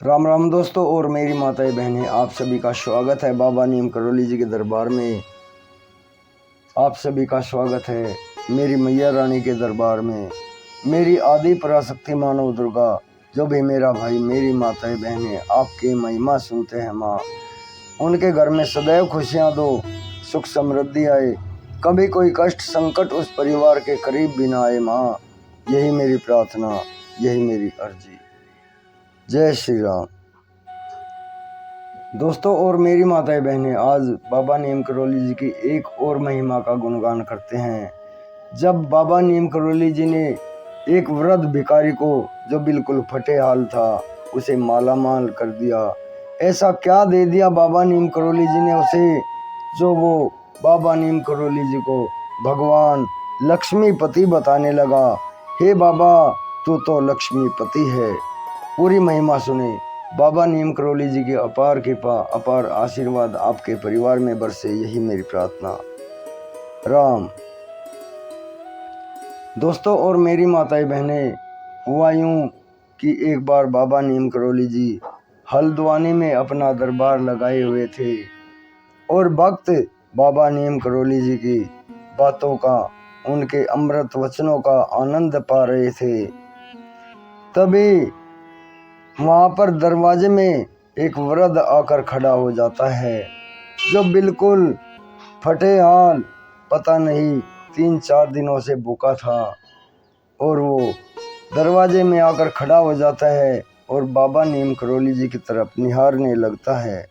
राम राम दोस्तों और मेरी माताएं बहनें, आप सभी का स्वागत है बाबा नीम करौली जी के दरबार में। आप सभी का स्वागत है मेरी मैया रानी के दरबार में। मेरी आदि पराशक्ति मानो दुर्गा, जो भी मेरा भाई मेरी माताएं बहनें आपकी महिमा सुनते हैं माँ, उनके घर में सदैव खुशियाँ दो, सुख समृद्धि आए, कभी कोई कष्ट संकट उस परिवार के करीब भी ना आए माँ। यही मेरी प्रार्थना, यही मेरी अर्जी। जय श्री राम। दोस्तों और मेरी माताएं बहनें, आज बाबा नीम करौली जी की एक और महिमा का गुणगान करते हैं। जब बाबा नीम करौली जी ने एक वृद्ध भिखारी को, जो बिल्कुल फटे हाल था, उसे मालामाल कर दिया। ऐसा क्या दे दिया बाबा नीम करौली जी ने उसे, जो वो बाबा नीम करौली जी को भगवान लक्ष्मीपति बताने लगा। हे बाबा, तू तो लक्ष्मीपति है। पूरी महिमा सुने। बाबा नीम करौली जी की अपार कृपा, अपार आशीर्वाद आपके परिवार में बरसे, यही मेरी प्रार्थना। राम। दोस्तों और मेरी माताएं बहनें, हुआ यूं कि एक बार बाबा नीम करौली जी हल्द्वानी में अपना दरबार लगाए हुए थे और भक्त बाबा नीम करौली जी की बातों का, उनके अमृत वचनों का आनंद पा रहे थे। तभी वहां पर दरवाजे में एक वृद्ध आकर खड़ा हो जाता है, जो बिल्कुल फटे हाल, पता नहीं 3-4 दिनों से भूखा था, और वो दरवाजे में आकर खड़ा हो जाता है और बाबा नीम करौली जी की तरफ निहारने लगता है।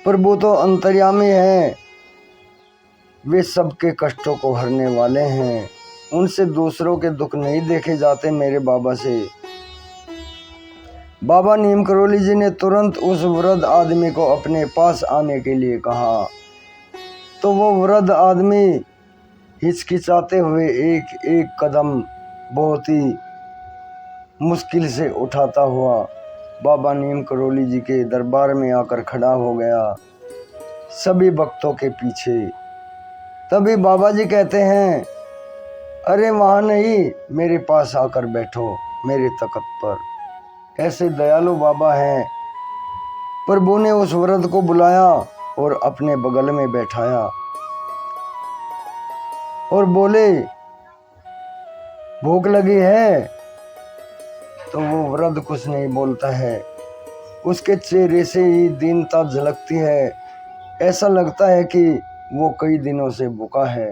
प्रभु तो अंतर्यामी है, वे सबके कष्टों को हरने वाले हैं, उनसे दूसरों के दुख नहीं देखे जाते मेरे बाबा से। बाबा नीम करौली जी ने तुरंत उस वृद्ध आदमी को अपने पास आने के लिए कहा, तो वो वृद्ध आदमी हिचकिचाते हुए एक एक कदम बहुत ही मुश्किल से उठाता हुआ बाबा नीम करौली जी के दरबार में आकर खड़ा हो गया, सभी भक्तों के पीछे। तभी बाबा जी कहते हैं, अरे वहाँ नहीं, मेरे पास आकर बैठो, मेरे तख्त पर। ऐसे दयालु बाबा हैं। प्रभु ने उस वृद्ध को बुलाया और अपने बगल में बैठाया और बोले, भूख लगी है? तो वो वृद्ध कुछ नहीं बोलता है, उसके चेहरे से ही दीनता झलकती है, ऐसा लगता है कि वो कई दिनों से भूखा है।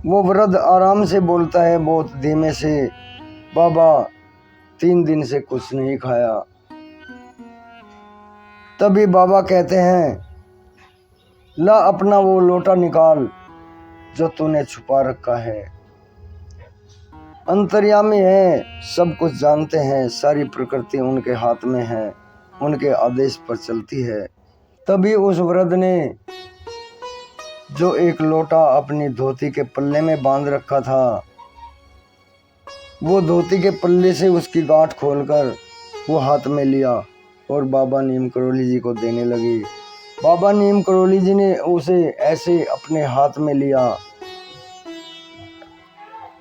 वो वृद्ध आराम से बोलता है, बहुत धीमे से, बाबा 3 दिन से कुछ नहीं खाया। तभी बाबा कहते हैं, ला अपना वो लोटा निकाल जो तूने छुपा रखा है। अंतर्यामी है, सब कुछ जानते हैं, सारी प्रकृति उनके हाथ में है, उनके आदेश पर चलती है। तभी उस वृद्ध ने जो एक लोटा अपनी धोती के पल्ले में बांध रखा था, वो धोती के पल्ले से उसकी गांठ खोलकर वो हाथ में लिया और बाबा नीम करौली जी को देने लगी। बाबा नीम करौली जी ने उसे ऐसे अपने हाथ में लिया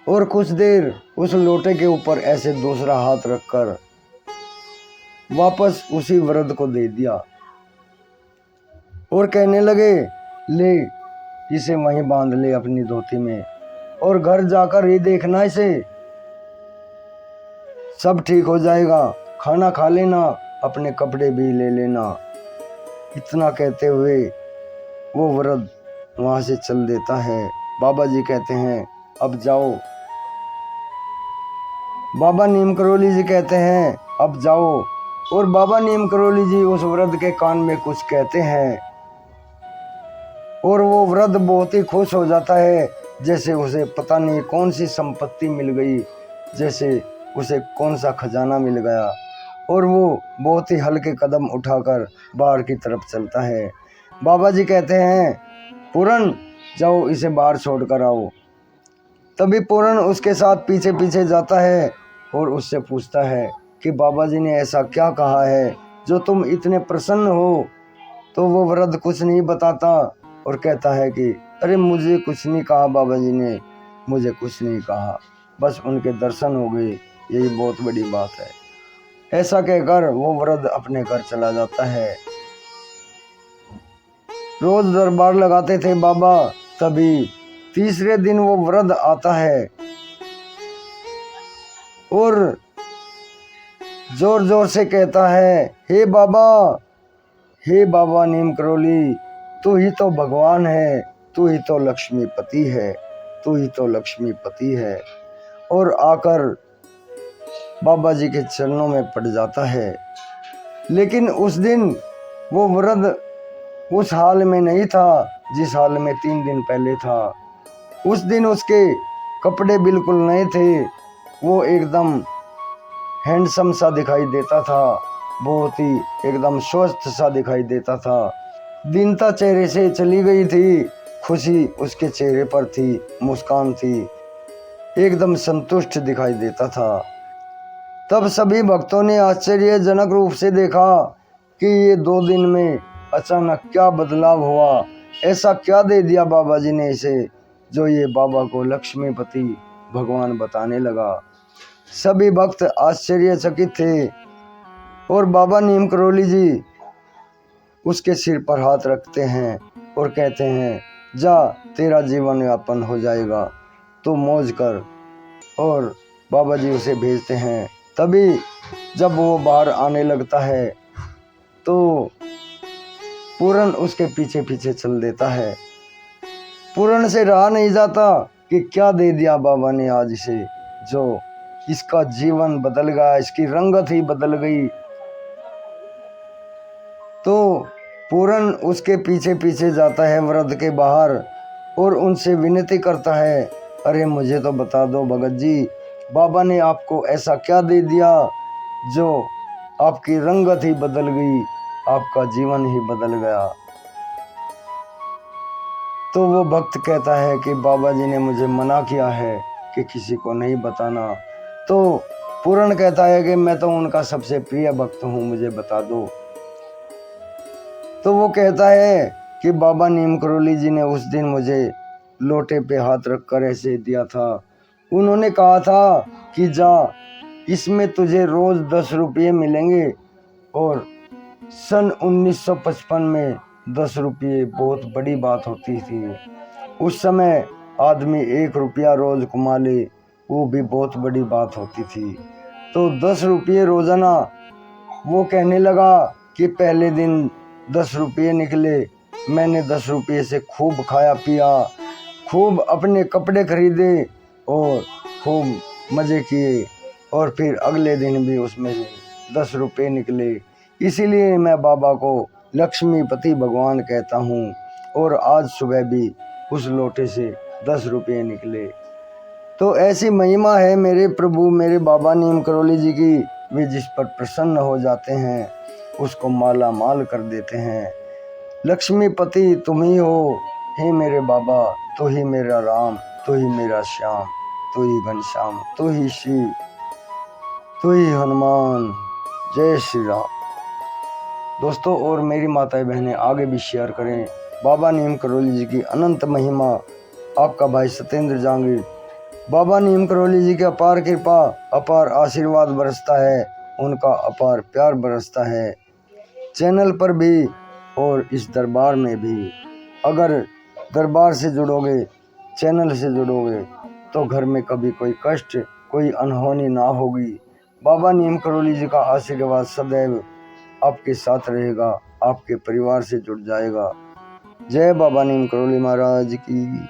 और कुछ देर उस लोटे के ऊपर ऐसे दूसरा हाथ रखकर वापस उसी वृद्ध को दे दिया और कहने लगे, ले इसे वहीं बांध ले अपनी धोती में, और घर जाकर ही देखना इसे, सब ठीक हो जाएगा, खाना खा लेना, अपने कपड़े भी ले लेना। इतना कहते हुए वो वृद्ध वहां से चल देता है। बाबा जी कहते हैं, अब जाओ। बाबा नीम करौली जी कहते हैं, अब जाओ। और बाबा नीम करौली जी उस वृद्ध के कान में कुछ कहते हैं और वो वृद्ध बहुत ही खुश हो जाता है, जैसे उसे पता नहीं कौन सी संपत्ति मिल गई, जैसे उसे कौन सा खजाना मिल गया, और वो बहुत ही हल्के कदम उठाकर बाहर की तरफ चलता है। बाबा जी कहते हैं, पूरन जाओ, इसे बाहर छोड़ कर आओ। तभी पूरन उसके साथ पीछे पीछे जाता है और उससे पूछता है कि बाबा जी ने ऐसा क्या कहा है जो तुम इतने प्रसन्न हो। तो वो वृद्ध कुछ नहीं बताता और कहता है कि अरे मुझे कुछ नहीं कहा, बाबा जी ने मुझे कुछ नहीं कहा, बस उनके दर्शन हो गए, यही बहुत बड़ी बात है। ऐसा कहकर वो वृद्ध अपने घर चला जाता है। रोज दरबार लगाते थे बाबा। तभी तीसरे दिन वो वृद्ध आता है और जोर जोर से कहता है, हे बाबा नीम करोली, तू ही तो भगवान है, तू ही तो लक्ष्मीपति है, तू ही तो लक्ष्मीपति है। और आकर बाबा जी के चरणों में पड़ जाता है। लेकिन उस दिन वो वृद्ध उस हाल में नहीं था जिस हाल में 3 दिन पहले था। उस दिन उसके कपड़े बिल्कुल नए थे। वो एकदम हैंडसम सा दिखाई देता था, बहुत ही एकदम स्वस्थ सा दिखाई देता था। दीनता चेहरे से चली गई थी, खुशी उसके चेहरे पर थी, मुस्कान थी, एकदम संतुष्ट दिखाई देता था। तब सभी भक्तों ने आश्चर्यजनक रूप से देखा कि ये 2 दिन में अचानक क्या बदलाव हुआ, ऐसा क्या दे दिया बाबा जी ने इसे जो ये बाबा को लक्ष्मीपति भगवान बताने लगा। सभी भक्त आश्चर्यचकित थे और बाबा नीम करोली जी उसके सिर पर हाथ रखते हैं और कहते हैं, जा तेरा जीवन यापन हो जाएगा, तू मौज कर। और बाबा जी उसे भेजते हैं। तभी जब वो बाहर आने लगता है तो पूरन उसके पीछे पीछे चल देता है। पूरन से रहा नहीं जाता कि क्या दे दिया बाबा ने आज इसे, जो इसका जीवन बदल गया, इसकी रंगत ही बदल गई। तो पूरन उसके पीछे पीछे जाता है वृद्ध के बाहर और उनसे विनती करता है, अरे मुझे तो बता दो भगत जी, बाबा ने आपको ऐसा क्या दे दिया जो आपकी रंगत ही बदल गई, आपका जीवन ही बदल गया। तो वो भक्त कहता है कि बाबा जी ने मुझे मना किया है कि किसी को नहीं बताना। तो पूरन कहता है कि मैं तो उनका सबसे प्रिय भक्त हूँ, मुझे बता दो। तो वो कहता है कि बाबा नीम करोली जी ने उस दिन मुझे लोटे पे हाथ रखकर ऐसे दिया था। उन्होंने कहा था कि जा, इसमें तुझे रोज 10 रुपये मिलेंगे। और सन 1955 में 10 रुपये बहुत बड़ी बात होती थी। उस समय आदमी 1 रुपया रोज कमा ले, वो भी बहुत बड़ी बात होती थी। तो 10 रुपये रोजाना। वो कहने लगा कि पहले दिन 10 रुपये निकले, मैंने 10 रुपये से खूब खाया पिया, खूब अपने कपड़े खरीदे और खूब मज़े किए। और फिर अगले दिन भी उसमें से 10 रुपये निकले। इसीलिए मैं बाबा को लक्ष्मीपति भगवान कहता हूँ। और आज सुबह भी उस लोटे से 10 रुपये निकले। तो ऐसी महिमा है मेरे प्रभु, मेरे बाबा नीम करोली जी की, वे जिस पर प्रसन्न हो जाते हैं उसको माला माल कर देते हैं। लक्ष्मीपति तुम ही हो, हे मेरे बाबा, तू ही मेरा राम, तू ही मेरा श्याम, तू ही घनश्याम, तू ही शिव, तू ही हनुमान। जय श्री राम। दोस्तों और मेरी माताएं बहनें आगे भी शेयर करें बाबा नीम करोली जी की अनंत महिमा। आपका भाई सत्येंद्र जहांगीर। बाबा नीम करोली जी की अपार कृपा, अपार आशीर्वाद बरसता है, उनका अपार प्यार बरसता है चैनल पर भी और इस दरबार में भी। अगर दरबार से जुड़ोगे, चैनल से जुड़ोगे तो घर में कभी कोई कष्ट, कोई अनहोनी ना होगी। बाबा नीम करोली जी का आशीर्वाद सदैव आपके साथ रहेगा, आपके परिवार से जुड़ जाएगा। जय बाबा नीम करोली महाराज की।